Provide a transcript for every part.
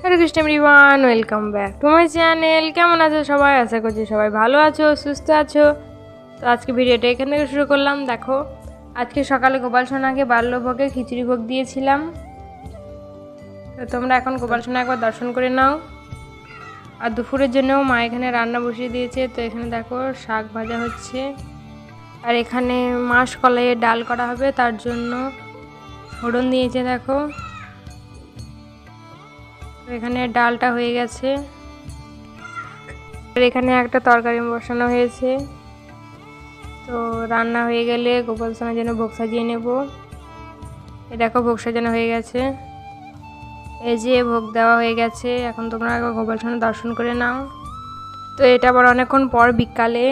Hare Krishna everyone, welcome back to my channel. কেমন আছো সবাই? আশা করছি সবাই ভালো আছো, সুস্থ আছো। তো আজকে ভিডিওটা এখান থেকে শুরু করলাম। দেখো, আজকে সকালে গোপাল সোনাকে বাল্যভোগে খিচুড়ি ভোগ দিয়েছিলাম। তো তোমরা এখন গোপাল সোনা একবার দর্শন করে নাও। আর দুপুরের জন্যও মা এখানে রান্না বসিয়ে দিয়েছে। তো এখানে দেখো শাক ভাজা হচ্ছে, আর এখানে মাস কলাইয়ের ডাল করা হবে, তার জন্য ফোড়ন দিয়েছে। দেখো এখানে ডালটা হয়ে গেছে, আর এখানে একটা তরকারি বসানো হয়েছে। তো রান্না হয়ে গেলে গোপাল সোনার জন্য ভোগ সাজিয়ে নেব। এই দেখো ভোগ সাজানো হয়ে গেছে, এই যে ভোগ দেওয়া হয়ে গেছে। এখন তোমরা গোপাল সোনা দর্শন করে নাও। তো এটা আবার অনেকক্ষণ পর বিকালে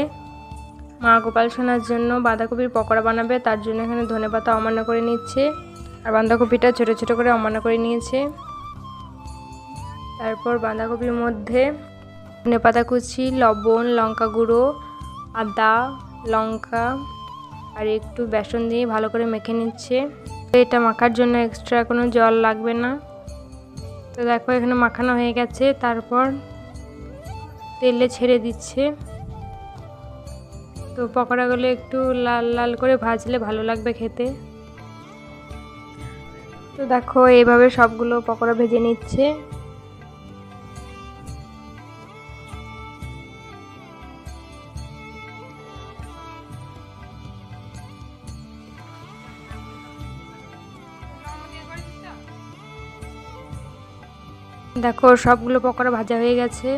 মা গোপাল সোনার জন্য বাঁধাকপির পকোড়া বানাবে, তার জন্য এখানে ধনেপাতা অমান্য করে নিচ্ছে, আর বাঁধাকপিটা ছোটো ছোটো করে অমান্য করে নিয়েছে। তারপর বাঁধাকপির মধ্যে ধনেপাতা কুচি, লবণ, লঙ্কা গুঁড়ো, আদা, লঙ্কা আর একটু বেসন দিয়ে ভালো করে মেখে নিচ্ছে। এটা মাখার জন্য এক্সট্রা কোনো জল লাগবে না। তো দেখো এখানে মাখানো হয়ে গেছে, তারপর তেলে ছেড়ে দিচ্ছে। তো পকোড়াগুলো একটু লাল লাল করে ভাজলে ভালো লাগবে খেতে। তো দেখো এইভাবে সবগুলো পকোড়া ভেজে নিচ্ছে। দেখো সবগুলো পকোড়া ভাজা হয়ে গেছে,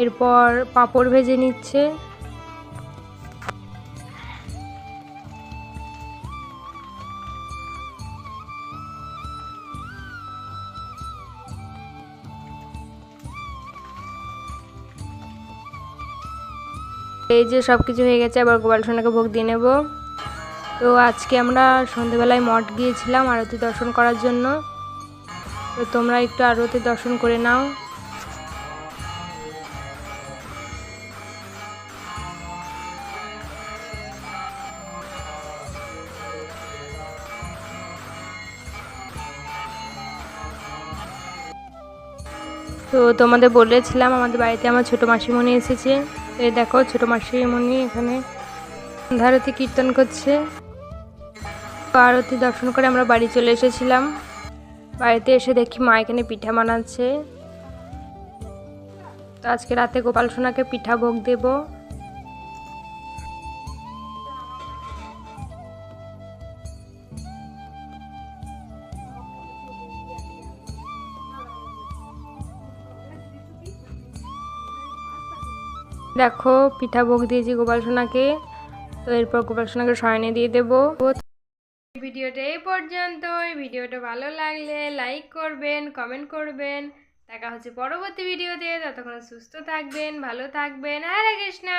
এরপর পাঁপড় ভেজে নিচ্ছে। এই যে সব কিছু হয়ে গেছে, আবার গোপাল সোনাকে ভোগ দিয়ে নেব। তো আজকে আমরা সন্ধেবেলায় মঠ গিয়েছিলাম আরতি দর্শন করার জন্য। তো তোমরা একটু আরতি দর্শন করে নাও। তো তোমাদের বলেছিলাম আমাদের বাড়িতে আমার ছোটো মাসিমণি এসেছে। এই দেখো ছোটো মাসিমণি এখানে আরতি কীর্তন করছে। তো আরতি দর্শন করে আমরা বাড়ি চলে এসেছিলাম। বাড়িতে এসে দেখি মা এখানে পিঠা বানাচ্ছে। তো আজকে রাতে গোপাল সোনাকে পিঠা ভোগ দেব। দেখো পিঠা ভোগ দিয়েছি গোপাল সোনাকে। তো এরপর গোপাল সোনাকে শয়নে দিয়ে দেবো। ভিডিওটা এই পর্যন্ত। ভিডিওটা ভালো লাগলে লাইক করবেন, কমেন্ট করবেন। দেখা হচ্ছে পরবর্তী ভিডিওতে। ততক্ষণ সুস্থ থাকবেন, ভালো থাকবেন। হরে কৃষ্ণা।